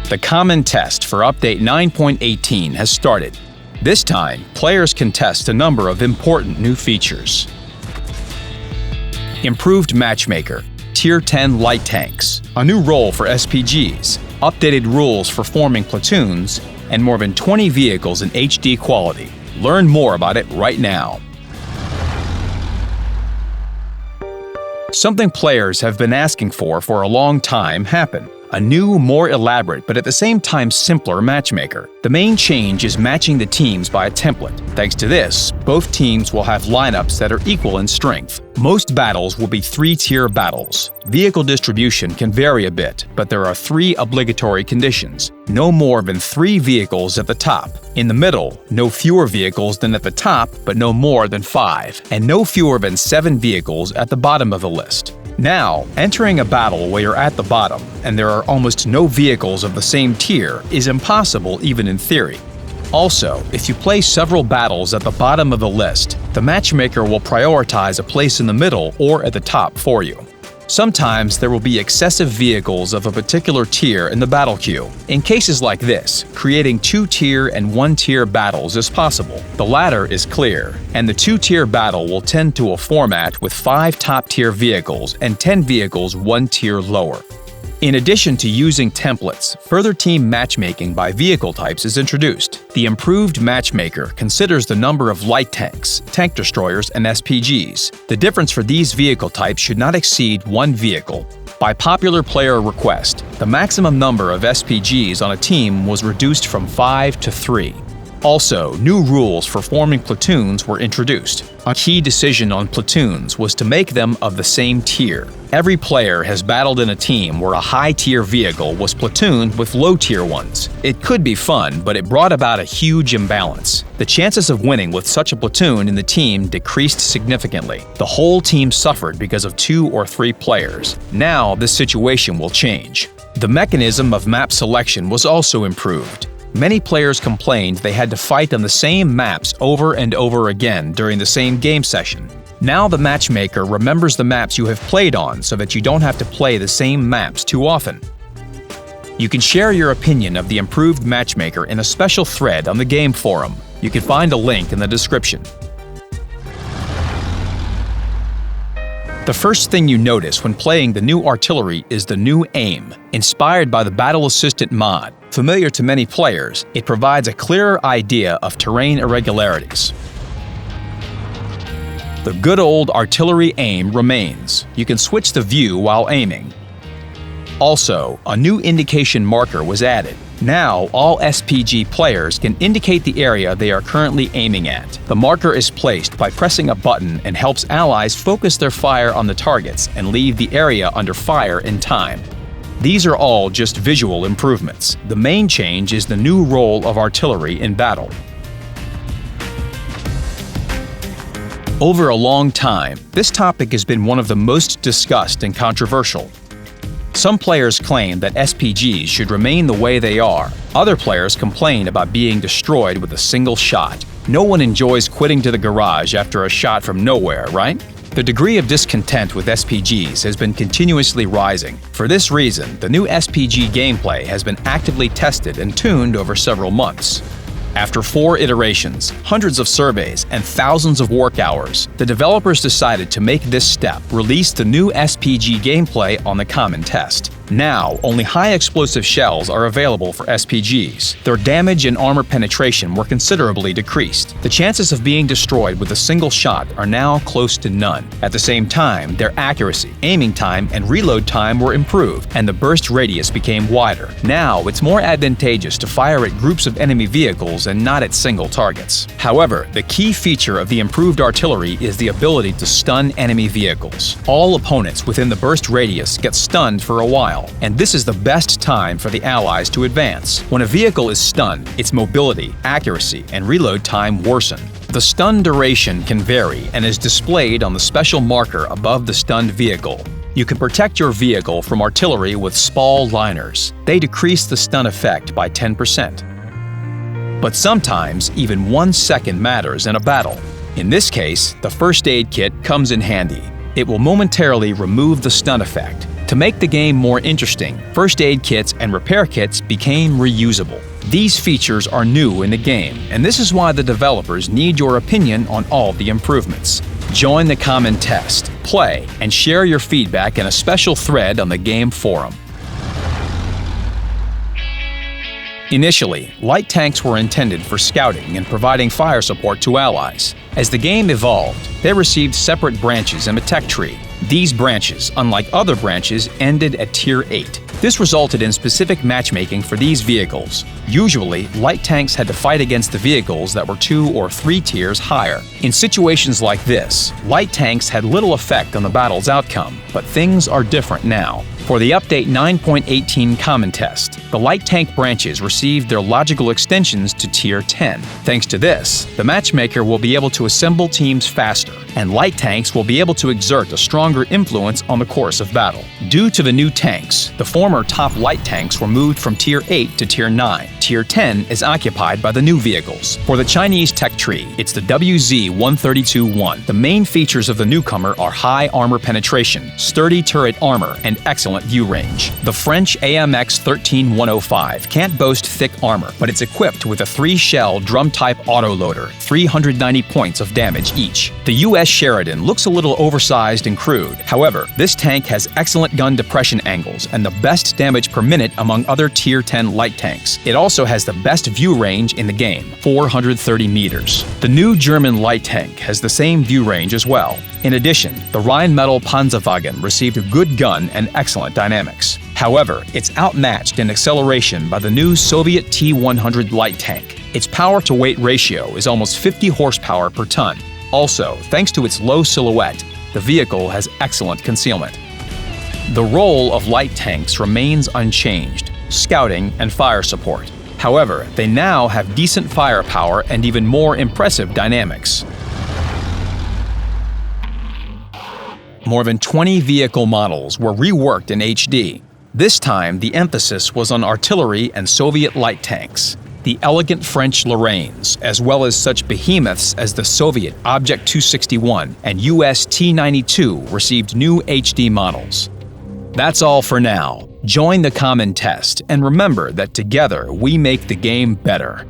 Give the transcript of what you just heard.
The common test for Update 9.18 has started. This time, players can test a number of important new features. Improved Matchmaker, Tier 10 light tanks, a new role for SPGs, updated rules for forming platoons, and more than 20 vehicles in HD quality. Learn more about it right now. Something players have been asking for a long time happened. A new, more elaborate, but at the same time simpler matchmaker. The main change is matching the teams by a template. Thanks to this, both teams will have lineups that are equal in strength. Most battles will be 3-tier battles. Vehicle distribution can vary a bit, but there are 3 obligatory conditions. No more than 3 vehicles at the top. In the middle, no fewer vehicles than at the top, but no more than 5. And no fewer than 7 vehicles at the bottom of the list. Now, entering a battle where you're at the bottom and there are almost no vehicles of the same tier is impossible even in theory. Also, if you play several battles at the bottom of the list, the matchmaker will prioritize a place in the middle or at the top for you. Sometimes there will be excessive vehicles of a particular tier in the battle queue. In cases like this, creating 2-tier and 1-tier battles is possible. The latter is clear, and the 2-tier battle will tend to a format with 5 top-tier vehicles and 10 vehicles 1 tier lower. In addition to using templates, further team matchmaking by vehicle types is introduced. The improved matchmaker considers the number of light tanks, tank destroyers, and SPGs. The difference for these vehicle types should not exceed 1 vehicle. By popular player request, the maximum number of SPGs on a team was reduced from 5 to 3. Also, new rules for forming platoons were introduced. A key decision on platoons was to make them of the same tier. Every player has battled in a team where a high-tier vehicle was platooned with low-tier ones. It could be fun, but it brought about a huge imbalance. The chances of winning with such a platoon in the team decreased significantly. The whole team suffered because of 2 or 3 players. Now, this situation will change. The mechanism of map selection was also improved. Many players complained they had to fight on the same maps over and over again during the same game session. Now the matchmaker remembers the maps you have played on so that you don't have to play the same maps too often. You can share your opinion of the improved matchmaker in a special thread on the game forum. You can find a link in the description. The first thing you notice when playing the new artillery is the new aim, inspired by the Battle Assistant mod. Familiar to many players, it provides a clearer idea of terrain irregularities. The good old artillery aim remains. You can switch the view while aiming. Also, a new indication marker was added. Now, all SPG players can indicate the area they are currently aiming at. The marker is placed by pressing a button and helps allies focus their fire on the targets and leave the area under fire in time. These are all just visual improvements. The main change is the new role of artillery in battle. Over a long time, this topic has been one of the most discussed and controversial. Some players claim that SPGs should remain the way they are. Other players complain about being destroyed with a single shot. No one enjoys quitting to the garage after a shot from nowhere, right? The degree of discontent with SPGs has been continuously rising. For this reason, the new SPG gameplay has been actively tested and tuned over several months. After 4 iterations, hundreds of surveys, and thousands of work hours, the developers decided to make this step, release the new SPG gameplay on the common test. Now, only high-explosive shells are available for SPGs. Their damage and armor penetration were considerably decreased. The chances of being destroyed with a single shot are now close to none. At the same time, their accuracy, aiming time, and reload time were improved, and the burst radius became wider. Now, it's more advantageous to fire at groups of enemy vehicles and not at single targets. However, the key feature of the improved artillery is the ability to stun enemy vehicles. All opponents within the burst radius get stunned for a while, and this is the best time for the allies to advance. When a vehicle is stunned, its mobility, accuracy, and reload time worsen. The stun duration can vary and is displayed on the special marker above the stunned vehicle. You can protect your vehicle from artillery with SPAL liners. They decrease the stun effect by 10%. But sometimes, even 1 second matters in a battle. In this case, the first aid kit comes in handy. It will momentarily remove the stun effect. To make the game more interesting, first aid kits and repair kits became reusable. These features are new in the game, and this is why the developers need your opinion on all the improvements. Join the common test, play, and share your feedback in a special thread on the game forum. Initially, light tanks were intended for scouting and providing fire support to allies. As the game evolved, they received separate branches in a tech tree. These branches, unlike other branches, ended at Tier 8. This resulted in specific matchmaking for these vehicles. Usually, light tanks had to fight against the vehicles that were 2 or 3 tiers higher. In situations like this, light tanks had little effect on the battle's outcome, but things are different now. For the Update 9.18 Common Test, the light tank branches received their logical extensions to Tier 10. Thanks to this, the matchmaker will be able to assemble teams faster, and light tanks will be able to exert a stronger influence on the course of battle. Due to the new tanks, the former top light tanks were moved from Tier 8 to Tier 9. Tier 10 is occupied by the new vehicles. For the Chinese tech tree, it's the WZ-132-1. The main features of the newcomer are high armor penetration, sturdy turret armor, and excellent view range. The French AMX-13-105 can't boast thick armor, but it's equipped with a 3-shell drum-type autoloader, 390 points of damage each. The US Sheridan looks a little oversized and crude. However, this tank has excellent gun depression angles and the best damage per minute among other Tier 10 light tanks. It also has the best view range in the game, 430 meters. The new German light tank has the same view range as well. In addition, the Rheinmetall Panzerwagen received a good gun and excellent dynamics. However, it's outmatched in acceleration by the new Soviet T-100 light tank. Its power-to-weight ratio is almost 50 horsepower per ton. Also, thanks to its low silhouette, the vehicle has excellent concealment. The role of light tanks remains unchanged: scouting and fire support. However, they now have decent firepower and even more impressive dynamics. More than 20 vehicle models were reworked in HD. This time, the emphasis was on artillery and Soviet light tanks. The elegant French Lorraines, as well as such behemoths as the Soviet Object 261 and US T-92, received new HD models. That's all for now. Join the common test, and remember that together we make the game better.